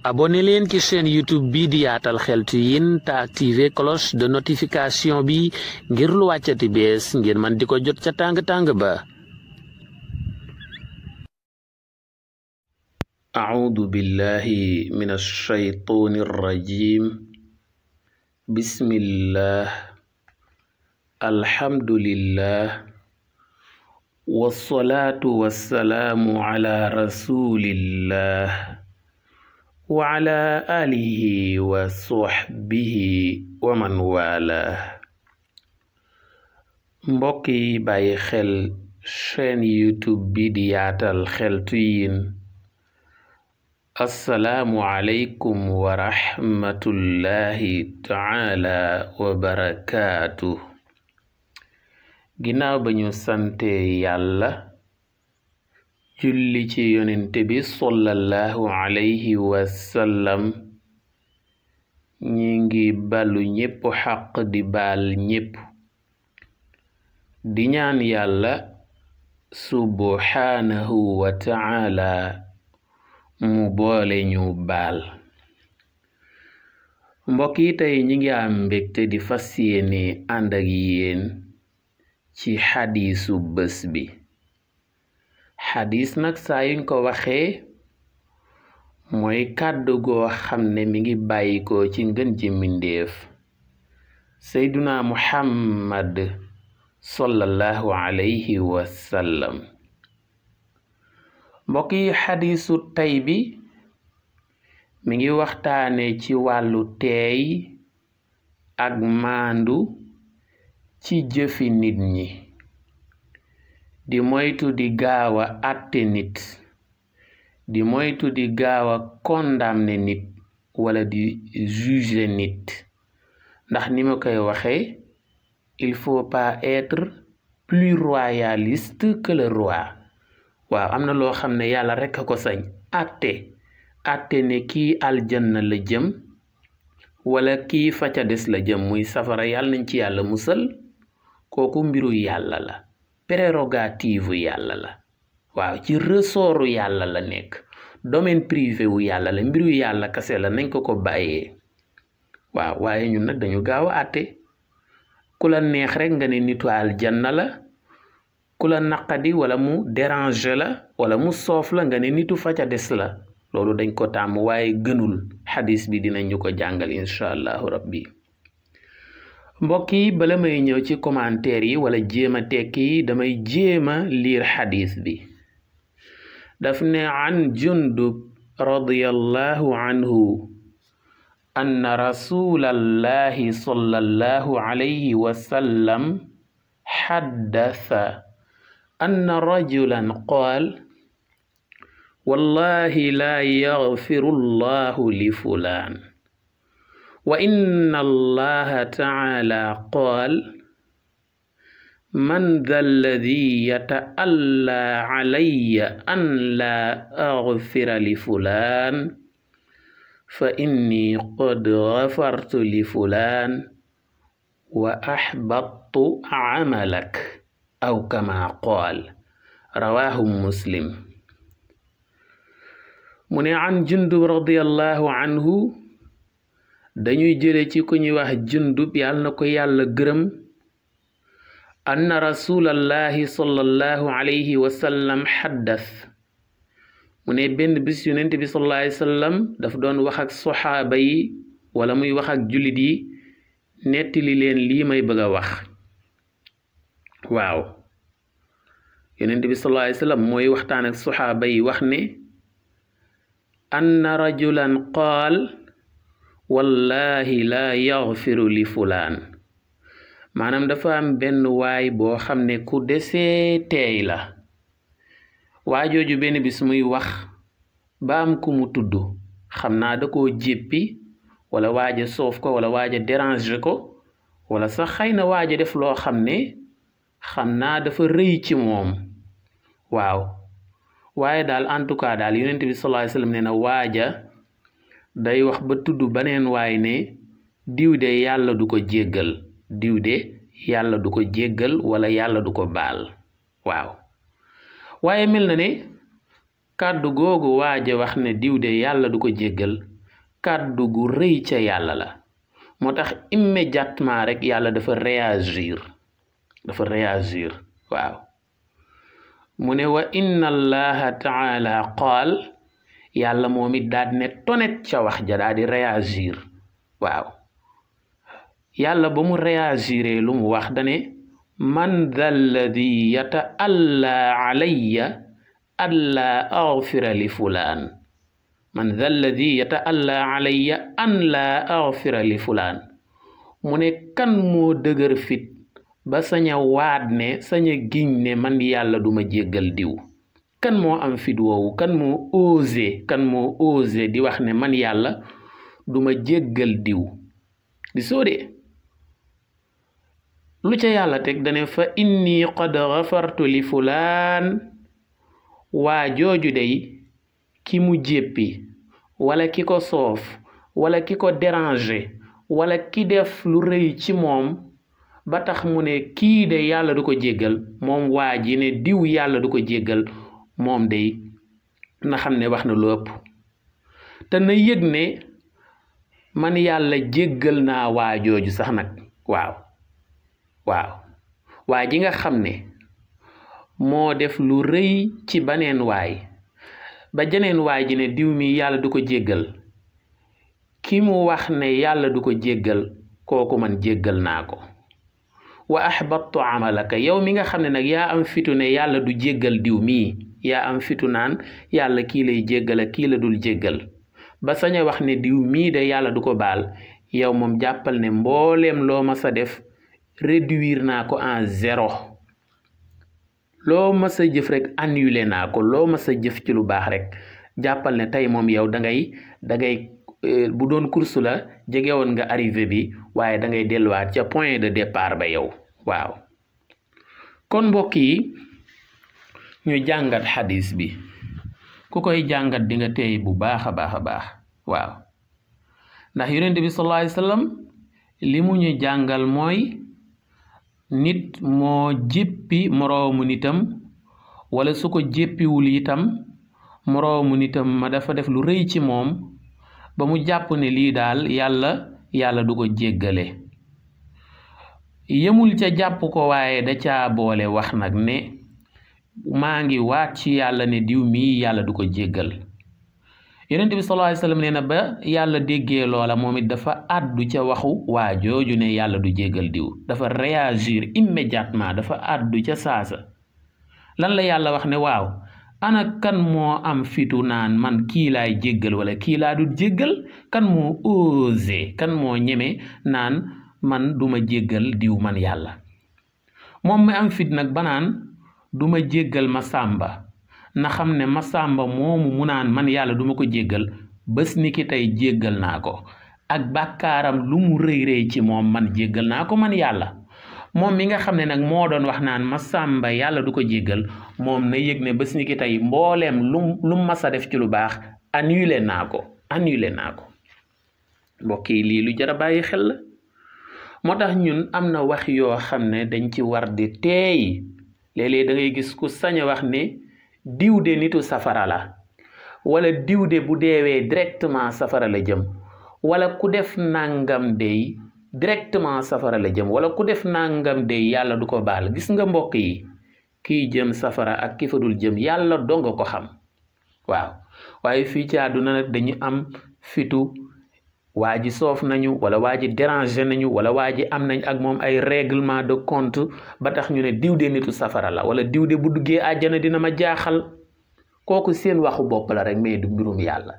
abonné leen ci chaîne YouTube bi di Yaatal Xeltu Yin te activer cloche de notification bi ngir lu wàccati bees ngir man di ko jot ca tàng-tàng ba. A'uudu billahi minash shaytaanir rajiim. Bismillah. Alhamdulillah. Wassalaatu wassalaamu ala rasulillah. wa ala alihi wa sahbihi wa man wala. mbokk yi bàyyi xel chaîne YouTube bi di Yaatal Xeltu Yin, assalaamu aleykum wa rahmatullahi taala wa barakaatu. ginnaaw ba ñu sante yàlla julli ci yonente bi sallallahu alayhi wa sallam, ñi ngi balu ñépp xaq di baal ñépp, di ñaan yàlla subhanahu wa ta'ala mu boole ñu baal. mbokk yi tey ñi ngi am mbégte di fas yéene ànd ak yéen ci xadiisu bés bi. xadis nag saa yuñ ko waxee mooy kàddu goo xam ne mi ngi bàyyikoo ci ngën ji mbindéef seyduna muhammad sallallahu alayhi wa sallam. mbokk yi xadisu tey bi mi ngi waxtaane ci wàllu teey ak maandu ci jëfi nit ñi, di moytu di gaaw a àtte nit, di moytu di gaaw a condamner nit wala di juger nit, ndax ni ma koy waxee il faut pas être plus royaliste que le roi. waaw am na loo xam ne yàlla rekk a ko sañ. àtte ne kii aljanna la jëm wala kii fa ca des la jëm muy safara, yàlla nañ ci yàlla musal. kooku mbiru yàlla la, prérogative yàlla la. waaw ci ressortu yàlla la nekk, domaine privé wu yàlla la, mbiru yàlla kase la, nañ ko bàyyee. waaw waaye ñun nag dañu gaaw a àtte. ku la neex rek nga ne nitu aljanna la, ku la naqadi wala mu déranger la wala mu soof la nga ne nitu fa ca des la. loolu dañ ko tàmm waaye gënul. xadis bi dinañu ko jàngal incha allahu rabbi. mbokk yi bala may ñëw ci commentaire yi wala jéema tekki yi damay jéema liir xadis bi. daf ne an Jundub radiyallahu anhu anna rasulallahi sallallahu alayhi wa sallam xaddasa anna rajulan qaal wallahi laa yaghfiru llahu li fulaan wa inna allaha ta'ala qaal man dha alladhi yata'alla alayya an la aghfira li fulaan fa inni qad ghafartu li fulaan wa ahbattu amalak aw kama qaal. rawahu muslim. mu ne an Jundub radiyallahu anhu, dañuy jële ci ku ñuy wax Jundub yàlla na ko yàlla gërëm, anna rasulallahi sallallahu alayhi wa sallam xaddas. mu ne benn bis yonent bi sallallahu alayhi wa sallam daf doon wax ak soxaaba yi wala muy wax ak jullit yi, nettali leen lii may bëgg a wax. waaw yonent bi sallallahu alayhi wa sallam mooy waxtaan ak soxaaba yi wax ne anna rajulan qaal wallahi laa yaghfiru li fulaan. maanaam dafa am benn waay boo xam ne ku desee teey la. waajooju benn bis muy wax ba am ku mu tudd, xam naa da koo jéppi wala waaja soof ko wala waaja déranger ko wala sax xëy na waaja def loo xam ne xam naa dafa rëy ci moom. waaw waaye daal en tout cas daal yonent bi sallallahu alayhi wasallam nee na waaja day wax ba tudd beneen waay ne diw de yàlla du ko jéggal, diw de yàlla du ko jéggal wala yàlla du ko baal. waaw waaye mel na ne kàddu googu waaja wax ne diw de yàlla du ko jéggal kàddu gu rëy ca yàlla la moo tax immédiatement rek yàlla dafa réagir waaw mu ne wa inna allaha taala qaal yàlla moom it daal ne tonet ca wax ja daal di réagir waaw yàlla ba mu réagiré lu mu wax dane man dha alladi yata'alla alayya alla aghfira li fulaan man dha alladi yata'alla alayya an la aghfira li fulaan mu ne kan moo dëgër fit ba saña waat ne saña giñ ne man yàlla duma jéggal diw kan moo am fit woowu kan moo osé di wax ne man yàlla duma jéggal diw di soodee lu ca yàlla teg dane fa inni qad ghafartu li fulaan waa jooju day ki mu jéppi wala ki ko soof wala ki ko déranger wala ki def lu rëy ci moom ba tax mu ne kii de yàlla du ko jéggal moom waa ji ne diw yàlla du ko jéggal moom day na xam ne wax na lu ëpp te na yëg ne man yàlla jéggal naa waa jooju sax nag waaw waa ji nga xam ne moo def lu rëy ci baneen waay ba jeneen waay ji ne diw mi yàlla du ko jéggal ki mu wax ne yàlla du ko jéggal kooku man jéggal naa ko wa ahbattu amalaka yow mi nga xam ne nag yaa am fitu ne yàlla du jéggal diw mii yaa am fitu naan yàlla kii lay jéggal ak kii la dul jéggal ba sañ a wax ne diw mii de yàlla du ko baal yow moom jàppal ne mbooleem loo ma sa def réduire naa ko en 0 loo ma sa jëf rek annulé naa ko loo ma sa jëf ci lu baax rek jàppal ne tey moom yow da ngay bu doon course la jege woon nga arrivé bi waaye da ngay delluwaat ca point de départ ba yow waaw kon mbokk yi ñu jàngat xadis bi ku koy jàngat di nga teey bu baax a baax waaw ndax yonent bi sallallahu alayhi wasallam li mu ñu jàngal mooy nit moo jéppi moroomu nitam wala su ko jéppiwul itam moroomu nitam ma dafa def lu rëy ci moom ba mu jàpp ne lii daal yàlla du ko jéggale yemul ca jàpp ko waaye da caa boole wax nag ne maa ngi waat ci yàlla ne diw mii yàlla du ko jéggal yonent bi sallallahu alayhi wasallam nee na ba yàlla déggee loola moom it dafa àddu ca waxu waa jooju ne yàlla du jéggal diw dafa réagir immédiatement dafa àddu ca saasa lan la yàlla wax ne waaw ana kan moo am fitu naan man kii laay jéggal wala kii laa dul jéggal kan moo osé kan moo ñeme naan man duma jéggal diw man yàlla moom mi am fit nag ba naan duma jéggal ma sàmba na xam ne ma sàmba moomu mu naan man yàlla duma ko jéggal bés ni ki tey jéggal naa ko ak bàkkaaram lu mu rëy ci moom man jéggal naa ko man yàlla moom mi nga xam ne nag moo doon wax naan ma sàmba yàlla du ko jéggal moom na yëg ne bés ni ki tey mbooleem lu mas a def ci lu baax annulé naa ko mbokk yi lii lu jar a bàyyi xel la moo tax ñun am na wax yoo xam ne dañ ci war di teey léeg-léeg da ngay gis ku sañ a wax ne diw de nitu safara la wala diw de bu deewee directement safara la jëm wala ku def nangam dey directement safara la jëm wala ku def nangam dey yàlla du ko baal gis nga mbokk yi kiy jëm safara ak ki fa dul jëm yàlla donga ko xam waaw waaye fii ci àdduna nag dañu am fitu waa ji soof nañu wala waa ji déranger nañu wala waa ji am nañ ak moom ay règlement de compte ba tax ñu ne diw de nitu safara la wala diw de bu duggee àjjana dina ma jaaxal kooku seen waxu bopp la rek mais du mbirum yàlla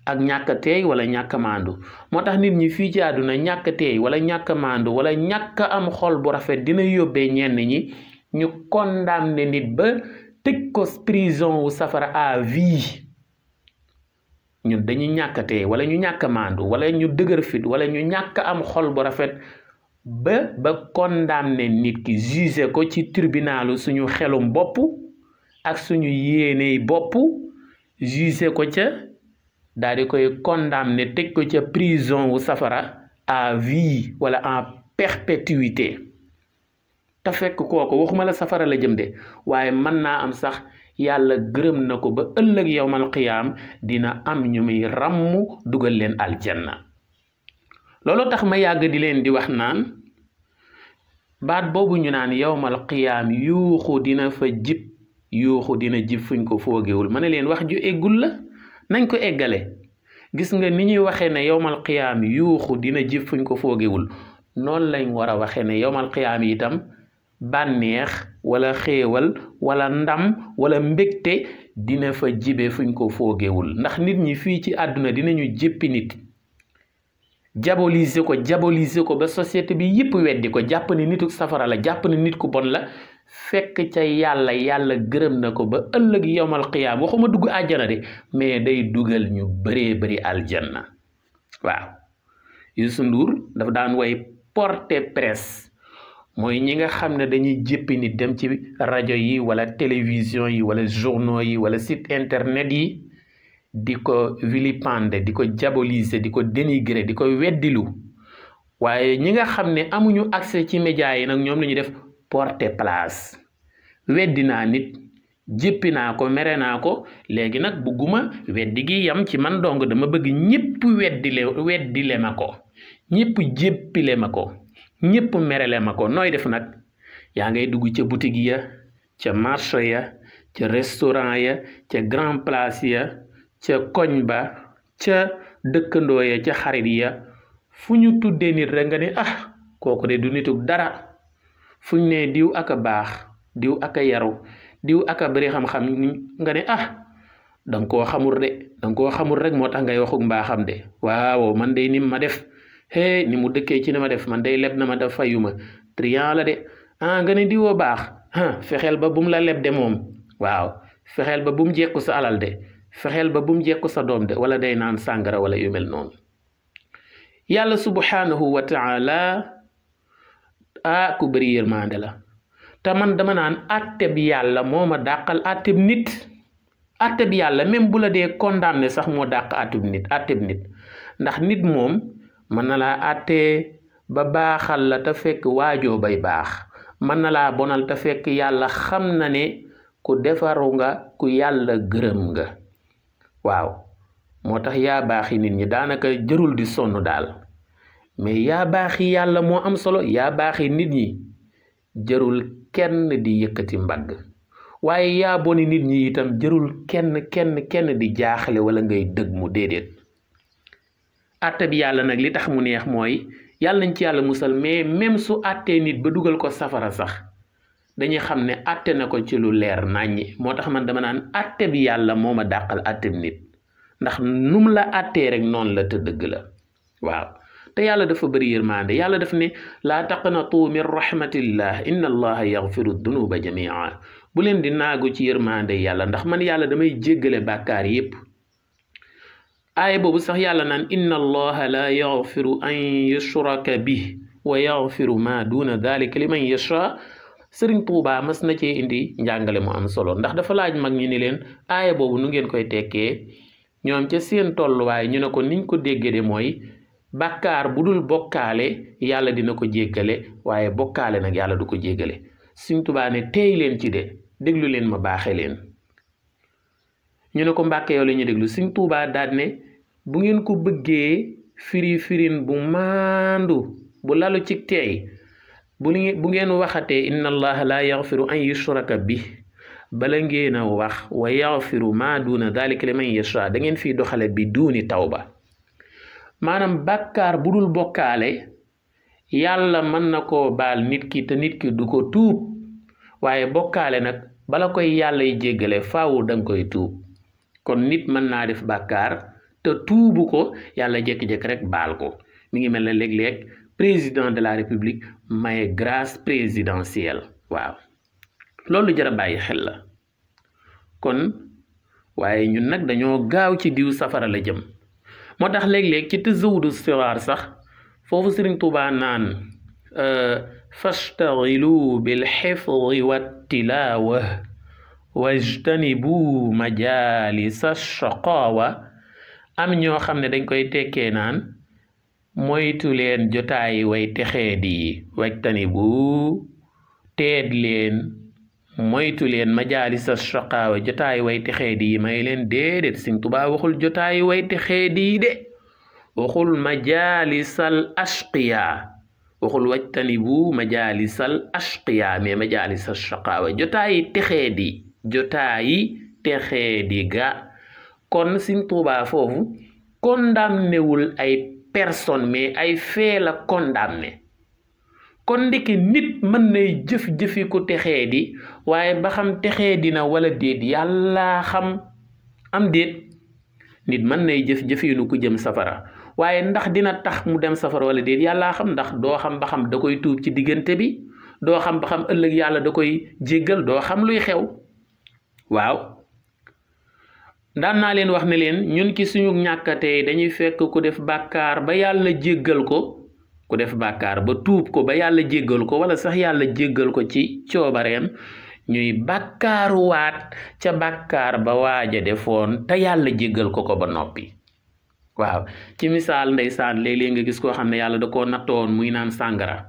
ak ñàkk teey wala ñàkk maandu moo tax nit ñi fii ci àdduna ñàkk teey wala ñàkk maandu wala ñàkk am xol bu rafet dina yóbbee ñenn ñi ñu condamné nit ba tëj ko prison wu safara à vie ñun dañu ñàkkatee wala ñu ñàkk maandu wala ñu dëgër fit wala ñu ñàkk am xol bu rafet ba condamné nit ki jugé ko ci tribunalu suñu xelum bopp ak suñu yéeney bopp jugé ko ca daal di koy condamné tëj ko ca prison wu safara à vie wala en perpétuité te fekk kooku waxuma la safara la jëm de waaye mën naa am sax yàlla gërëm na ko ba ëllëg yawmal qiyaam dina am ñu muy ràmm dugal leen aljanna. loolu tax ma yàgg di leen di wax naan baat boobu ñu naan yawmal qiyaam yuuxu dina fa jib fuñ ko foogewul ma ne leen wax ju eggul la, nañ ko eggale. gis nga ni ñuy waxee ne yawmal qiyaam yuuxu dina jib fuñ ko foogewul noonu lañ war a waxee ne yawmal qiyaam itam bànneex wala xéewal wala ndam wala mbégte dina fa jibe fuñ ko foogewul. ndax nit ñi fii ci àdduna dinañu jéppi nit, diaboliser ko ba société bi yëpp weddi ko, jàpp ne nitu safara la, jàpp ne nit ku bon la, fekk ca yàlla gërëm na ko ba ëllëg yawmal qiyaam waxuma dugg àjjana de mais day dugal ñu bëree aljanna. waaw Youssou Ndour dafa daan way porte presse, mooy ñi nga xam ne dañuy jéppi nit dem ci rajo yi wala télévision yi wala journaux yi wala site internet yi di ko vilipender, di ko diaboliser, di ko dénigrer, di ko weddilu. waaye ñi nga xam ne amuñu accès ci média yi nag ñoom la ñuy def porte place. weddi naa nit, jéppi naa ko, mere naa ko, léegi nag bugguma weddi gi yam ci man dong, dama bëgg ñëpp weddile ma ko, ñëpp jéppile ma ko, ñëpp merele ma ko. nooy def nag? yaa ngay dugg ca boutique ya, ca marché ya, ca restaurant ya, ca grand place ya, ca koñ ba, ca dëkkandoo ya, ca xarit ya. fu ñu tuddee nit rek nga ne kooku de du nituk dara. fu ñu ne diw aka baax, diw aka yaru, diw aka bari xam-xam, nga ne danga koo xamul rek moo tax ngay waxuk mbaaxam de. waaw man de nim ma def, ni mu dëkkee ci ni ma def, man day leb na ma def fayuma, triant la de. nga ne diwoo baax, fexeel ba bum la leb de moom. waaw fexeel ba bum jekku sa alal de, fexeel ba bum jekku sa doom de, wala day naan sàngara wala yu mel noonu. yàlla subhanahu wa taala ku bëri yërmande la, te man dama naan atteb yàlla moo ma dàqal atteb nit. atteb yàlla même bu la dee condamné sax moo dàq atteb nit. ndax nit moom mën na laa attee ba baaxal la te fekk waajoo bay baax, mën na laa bonal te fekk yàlla xam na ne ku defaru nga, ku yàlla gërëm nga. waaw moo tax yaa baaxi nit ñi daanaka jërul di sonn daal, mais yaa baaxi yàlla moo am solo. yaa baaxi nit ñi jërul kenn di yëkkati mbagg, waaye yaa boni nit ñi itam jërul kenn di jaaxle wala ngay dëgg mu déedéet. atte bi yàlla nag li tax mu neex mooy yàlla nañ ci yàlla musal, mais même su attee nit ba dugal ko safara sax dañuy xam ne atte na ko ci lu leer naññi. moo tax man dama naan atte bi yàlla moo ma dàqal atte bi nit, ndax num la attee rek noonu la te dëgg la. waaw te yàlla dafa bëri yërmande. yàlla daf ne laa taqnatu min rahmatillah inna allaha yaghfiru dunuba jamia. bu leen di naagu ci yërmande yàlla, ndax man yàlla damay jéggale bàkkaar yépp. aaya boobu sax yàlla naan inna allaha la yaghfiru an yushraka bih wa yaghfiru ma duna dhalika liman yasha. Sëriñ Tuubaa mas na cee indi njàngale mu am solo, ndax dafa laaj mag ñi ni leen aaya boobu nu ngeen koy tekkee. ñoom ca seen tolluwaay ñu ne ko niñ ko déggee de mooy bàkkaar bu dul bokkaale yàlla dina ko jéggale, waaye bokkaale nag yàlla du ko jéggale. Sëriñ Tuubaa ne teey leen ci de, déglu leen ma baaxe leen. ñu ne ko Mbàkke yow la ñu déglu. Sëriñ Tuubaa daal ne bu ngeen ko bëggee firin bu maandu bu lalu ci teey, bu ngeen waxatee inna allaha la yaghfiru an yushraka bi, bala ngeen a wax wa yaghfiru ma duna dhalika liman yasha, da ngeen fiy doxale bi duuni tawba. maanaam bàkkaar bu dul bokkaale yàlla mën na koo baal nit ki te nit ki du ko tuub, waaye bokkaale nag bala koy yàlla y jéggale faawu danga koy tuub. kon nit mën naa def bàkkaar te tuubu ko, yàlla jékki-jékki rek baal ko. mi ngi mel ne léeg-léeg président de la république maye grâce présidentielle. waaw loolu jar a bàyyi xel la. kon waaye ñun nag dañoo gaaw ci diw safara la jëm. moo tax léeg-léeg ci tazawudu siraar sax foofu Sëriñ Tuubaa naan fastaghilu bil hifzi wat tilaawa wajtanibu majalisa shaqaawa. am ñoo xam ne dañ koy tekkee naan moytu leen jotaayi way texee di wajtanibu teed leen moytu leen majaalisa shaqaawa jotaayu way texeedi yi may leen déedéet Sëñ Tuubaa waxul jotaayu way texeedi yi de waxul majaalisal ashqiya waxul wajtanibu majaalisal ashqiya mais majaalisa shaqaawa jotaayi texeedi ga kon Sëñ Tuubaa foofu condamné wul ay personne mais ay fait la condamné kon ndeke nit mën nay jëf-jëfi ku texeedi waaye ba xam texeedi na wala déet yàlla xam am déet nit mën nay jëf-jëfinu ku jëm safara waaye ndax dina tax mu dem safara wala déet yàlla xam ndax doo xam ba xam da koy tuub ci diggante bi doo xam ba xam ëllëg yàlla da koy jéggal doo xam luy xew waaw daan naa leen wax ne leen ñun ci suñu ñàkkatee dañuy fekk ku def bàkkaar ba yàlla jéggal ko ku def bàkkaar ba tuub ko ba yàlla jéggal ko wala sax yàlla jéggal ko ci coobareem ñuy bàkkaaruwaat ca bàkkaar ba waaja defoon te yàlla jéggal ko ba noppi waaw ci misaal ndeysaan léeg-léeg nga gis koo xam ne yàlla da koo nattoon muy naan sàngara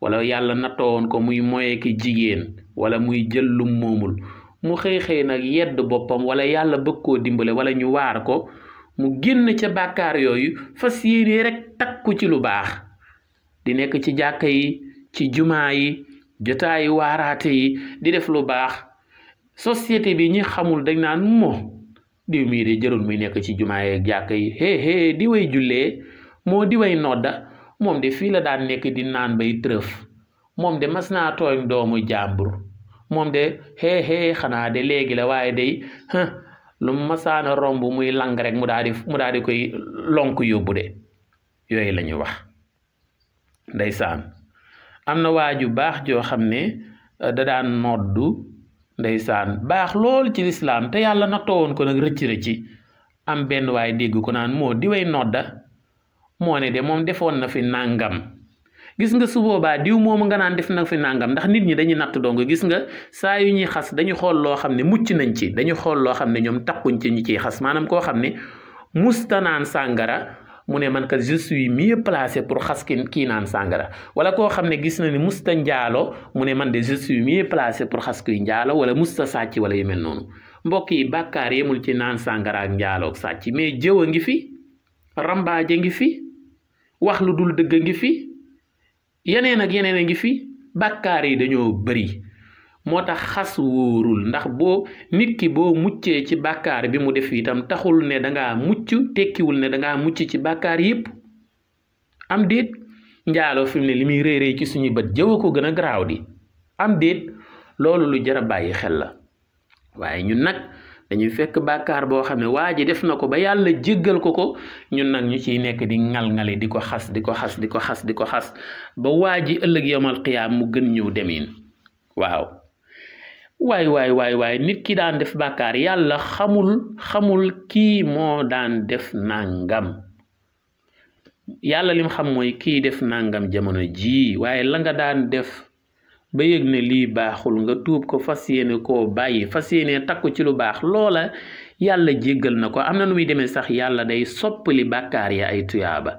wala yàlla nattoon ko muy moye ki jigéen wala muy jël lu moomul mu xëy nag yedd boppam wala yàlla bëgg koo dimbale wala ñu waar ko mu génn ca bàkkaar yooyu fas yéene rek takku ci lu baax di nekk ci jàkka yi ci jumaa yi jotaayu waaraate yi di def lu baax société bi ñi xamul dañ naan diw mii de jërul muy nekk ci jumaa yi jàkka yi di way jullee moo di way nodda moom de fii la daan nekk di naan bay trëf moom de mas naa tooñ doomu jàmbur moom de xanaa de léegi la waaye day lu masaana romb muy lang rek mu daal di koy lonk yóbbu de yooyu la ñuy wax ndeysaan am na waaju baax joo xam ne da daan noddu ndeysaan baax lool ci lislaam te yàlla nattoo woon ko nag rëcc am benn waay dégg ko naan moo di way nodda moo ne de moom defoon na fi nàngam gis nga su boobaa diw moomu nga naan def na fi nàngam ndax nit ñi dañuy natt dong gis nga saa yu ñuy xas dañu xool loo xam ne mucc nañ ci dañu xool loo xam ne ñoom takkuñ ci ñi ciy xas maanaam koo xam ne musta naan sàngara mu ne man ka je suis mieux placé pour xas kii naan sàngara wala koo xam ne gis na ni musta njaalo mu ne man de je suis mieux placé pour xas kuy njaalo wala musta sàcc wala yu mel noonu mbokk yi bàkkaar yemul ci naan sàngara ak njaalo ak sàcc mais jëw a ngi fi rambaaje ngi fi wax lu dul dëgg ngi fi yeneen ak yeneen a ngi fi bàkkaar yi dañoo bëri moo tax xas wóorul ndax nit ki boo muccee ci bàkkaar bi mu def itam taxul ne dangaa mucc tekkiwul ne dangaa mucc ci bàkkaar yépp am déet njaaloo fi mu ne li muy réy ci suñu bët jëw a ko gën a garaaw di am déet loolu lu jar a bàyyi xel la waaye ñun nag dañuy fekk bàkkaar boo xam ne waa ji def na ko ba yàlla jéggal ko ñun nag ñu ciy nekk di ngal-ngali di ko xas ba waa ji ëllëg yawmal qiyaam mu gën ñëw demin waaw waay nit ki daan def bàkkaar yàlla xamul kii moo daan def nangam yàlla lim xam mooy kii def nangam jamono ji waaye la nga daan def ba yëg ne lii baaxul nga tuub ko fas yéene koo bàyyi fas yéene takku ci lu baax loola yàlla jéggal na ko am na nu muy demee sax yàlla day soppali bàkkaar ya ay tuyaaba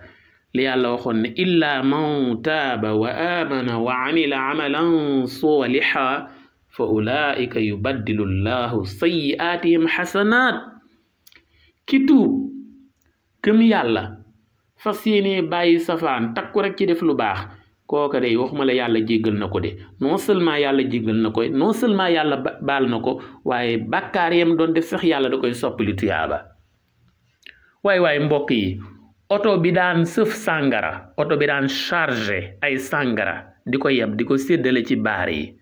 li yàlla waxoon ne illa man taaba wa amana wa amila amalan salihan fa ulaika yubaddilu llahu sayyi'atihim hasanat ki tuub gëm yàlla fas yéene bàyyi safaan takku rek ci def lu baax kooka day waxuma la yàlla jéggal na ko de non seulement yàlla jéggal na ko non seulement yàlla baal na ko waaye bàkkaar yam doon def sax yàlla da koy soppali tuyaaba waay mbokk yi oto bi daan sëf sàngara oto bi daan chargé ay sàngara di ko yeb di ko séddale ci baar yi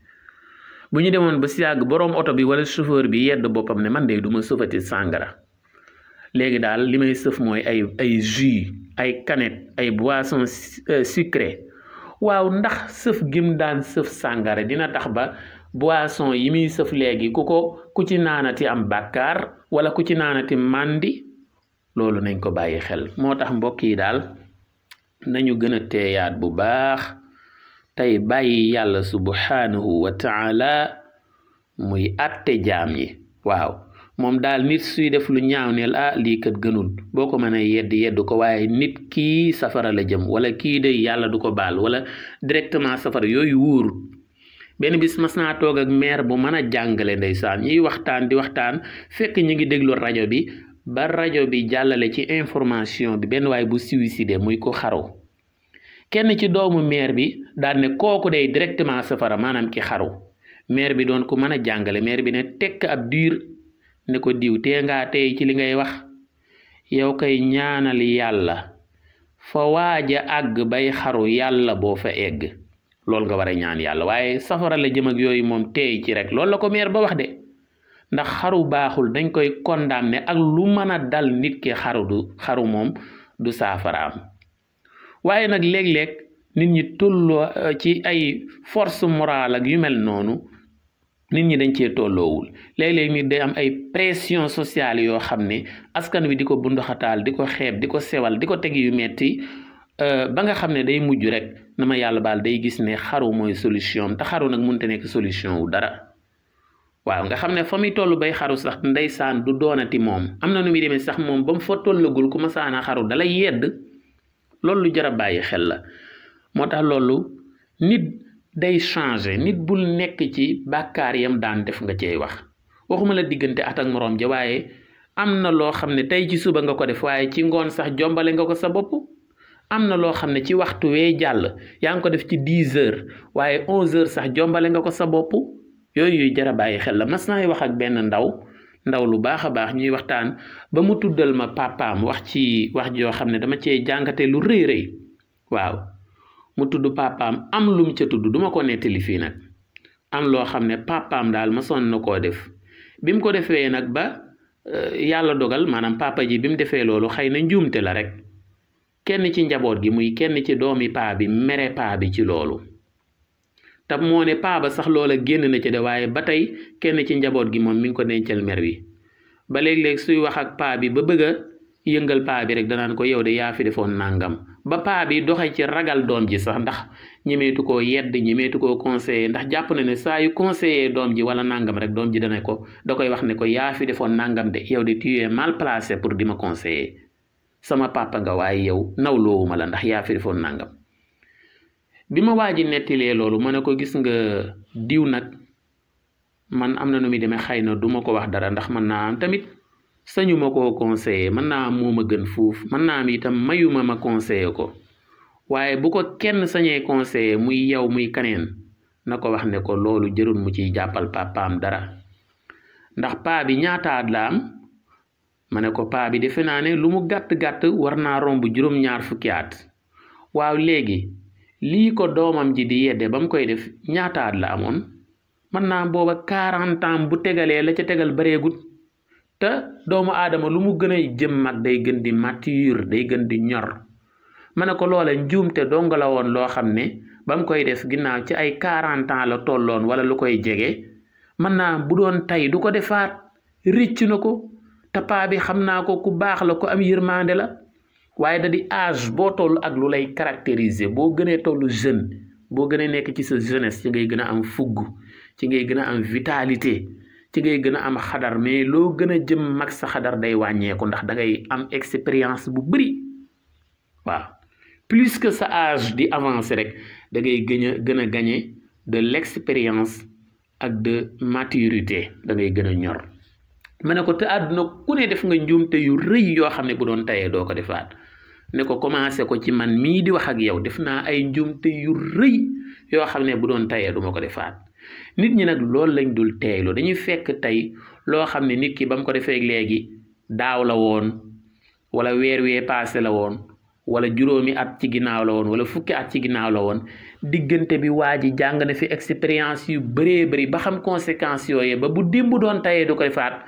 bu ñu demoon ba si yàgg boroom oto bi wala chauffeur bi yedd boppam ne man de du ma sëfati sàngara léegi daal li may sëf mooy ay jus ay canette ay boisson sucré waaw ndax sëf gim daan sëf sàngara dina tax ba boisson yi muy sëf léegi ku ci naanati am bàkkaar wala ku ci naanati màndi loolu nañ ko bàyyi xel moo tax mbokk yi daal nañu gën a teeyaat bu baax tey bàyyi yàlla subhanahu wa taala muy àtte jaam yi waaw moom daal nit suy def lu ñaaw neel lii kat gënul boo ko mënee yedd ko waaye nit kii safara la jëm wala kii day yàlla du ko baal wala directement safara yooyu wóorut benn bis mas naa toog ak maire bu mën a jàngale ndeysaan ñuy waxtaan di waxtaan fekk ñu ngi déglu rajo bi ba rajo bi jàllale ci information bi benn waay bu suicidé muy ko xaru kenn ci doomu maire bi daal ne kooku day directement safara maanaam ki xaru maire bi doon ko mën a jàngale maire bi ne tekk ab diir ne ko diw tee ngaa tey ci li ngay wax yow kay ñaanal yàlla fa waaja àgg bay xaru yàlla boo fa egg loolu nga war a ñaan yàlla waaye safara la jëm ak yooyu moom teey ci rek loolu la ko maire ba wax de ndax xaru baaxul dañ koy condamné ak lu mën a dal nit ki xaru moom du saafaraam waaye nag léeg-léeg nit ñi tolloo ci ay force morale ak yu mel noonu nit ñi dañ cee tolloowul léeg-léeg nit day am ay pression sociale yoo xam ne askan wi di ko bunduxataal di ko xeeb di ko sewal di ko teg yu metti ba nga xam ne day mujj rek na ma yàlla baal day gis ne xaru mooy solution te xaru nag mënta nekk solution wu dara waaw nga xam ne fa muy toll bay xaru sax ndeysaan du doonati moom am na nu muy demee sax moom ba mu fa tollagul ku ma saana xaru dalay yedd loolu lu jar a bàyyi xel la moo tax loolu nit day changer nit bul nekk ci bàkkaar yam daan def nga cey wax waxuma la diggante at ak moroom ja waaye am na loo xam ne tey ci suba nga ko def waaye ci ngoon sax jombale nga ko sa bopp am na loo xam ne ci waxtu wee jàll yaa ngi ko def ci 10 heures waaye 11 heures sax jombale nga ko sa bopp yooyu jar a bàyyi xel la mas naay wax ak benn ndaw lu baax a baax ñuy waxtaan ba mu tuddal ma papaam wax ci wax joo xam ne dama cee jàngate lu rëy rëy waaw mu tudd papaam am lum ca tudd duma ko nettali fii nag am loo xam ne papaam daal ma sonn na koo def bi mu ko defee nag ba yàlla dogal maanaam papa ji bi mu defee loolu xëy na njuumte la rek kenn ci njaboot gi muy kenn ci doomi paa bi mere paa bi ci loolu te moo ne paa ba sax loola génn na ci de waaye ba tey kenn ci njaboot gi moom mi ngi ko dencal mer wi ba léeg-léeg suy wax ak paa bi ba bëgg a yëngal paa bi rek danaan ko yow de yaa fi defoon nàngam ba paa bi doxe ci ragal doom ji sax ndax ñemeetu koo yedd ñemeetu koo conseiller ndax jàpp na ne saa yu conseiller doom ji wala nàngam rek doom ji da koy wax ne ko yaa fi defoon nàngam de yow de tu es mal placé pour di ma conseiller sama papa nga waaye yow nawloowuma la ndax yaa fi defoon nàngam bi ma waa ji nettilee loolu ma ne ko gis nga diw nag man am na nu muy demee xëy na du ma ko wax dara ndax mën naa am tamit sañu ma koo conseiller mën naa am moo ma gën fuuf mën naa am itam mayuma ma conseiller ko waaye bu ko kenn sañee conseiller muy yow muy kaneen na ko wax ne ko loolu jërul mu ciy jàppal papaam dara ndax paa bi ñaataat la am ma ne ko paa bi defe naa ne lu mu gàtt-gàtt war naa romb juróom-ñaar fukki at waaw léegi lii ko doomam ji di yedde ba mu koy def ñaataat la amoon mën naa booba 40 ans bu tegalee la ca tegal bareegut te doomu aadama lu mu gën a jëm mag day gën di mature day gën di ñor ma ne ko loola njuumte dong la woon loo xam ne ba mu koy def ginnaaw ci ay 40 ans la tolloon wala lu koy jege mën naa bu doon tey du ko defaat rëcc na ko te paa bi xam naa ko ku baax la ko am yërmande la waaye da di âge boo toll ak lu lay caractériser boo gënee tollu jeune boo gënee nekk ci sa jeunesse ci ngay gën a am fugg ci ngay gën a am vitalité ci ngay gën a am xadar mais loo gën a jëm mag sa xadar day wàññeeku ndax da ngay am expérience bu bëri waaw plus que sa âge di avancer rek da ngay gën a gagner de l'expérience ak de maturité da ngay gën a ñor ma ne ko te àdduna ku ne def nga njuumte yu rëy yoo xam ne bu doon tayee doo ko defaat ne ko commencé ko ci man mii di wax ak yow def naa ay njuumte yu rëy yoo xam ne bu doon tayee du ma ko defaat nit ñi nag loolu lañ dul teeylu dañuy fekk tey loo xam ne nit ki ba mu ko defee léegi daaw la woon wala weer wee passé la woon wala juróomi at ci ginnaaw la woon wala fukki at ci ginnaaw la woon diggante bi waa ji jàng na fi expérience yu bëree bëri ba xam conséquences yooyu ba bu démb doon tayee du koy faat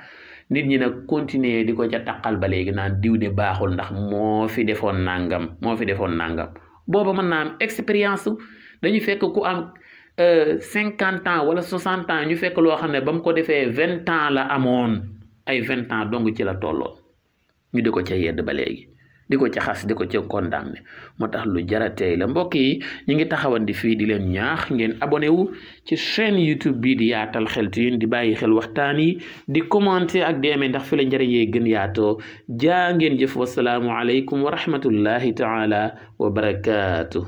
nit ñi nag continuer di ko ca taqal ba léegi naan diw de baaxul ndax moo fi defoon nangam booba mën naa am expérience dañu fekk ku am 50 ans wala 60 ans ñu fekk loo xam ne ba mu ko defee 20 ans la amoon ay 20 ans dong ci la tolloon ñu di ko ca yedd ba léegi di ko ca xas di ko ca condamné moo tax lu jara tey la mbokk yi ñu ngi taxawandi fii di leen ñaax ngeen abonné wu ci chaîne YouTube bi di Yaatal Xeltu Yin di bàyyi xel waxtaan yi di commenter ak di aimé ndax fi la njëriñ yee gën yaatoo jaa ngeen jëf wasalaamu aleykum wa rahmatullahi taala wa barakaatu.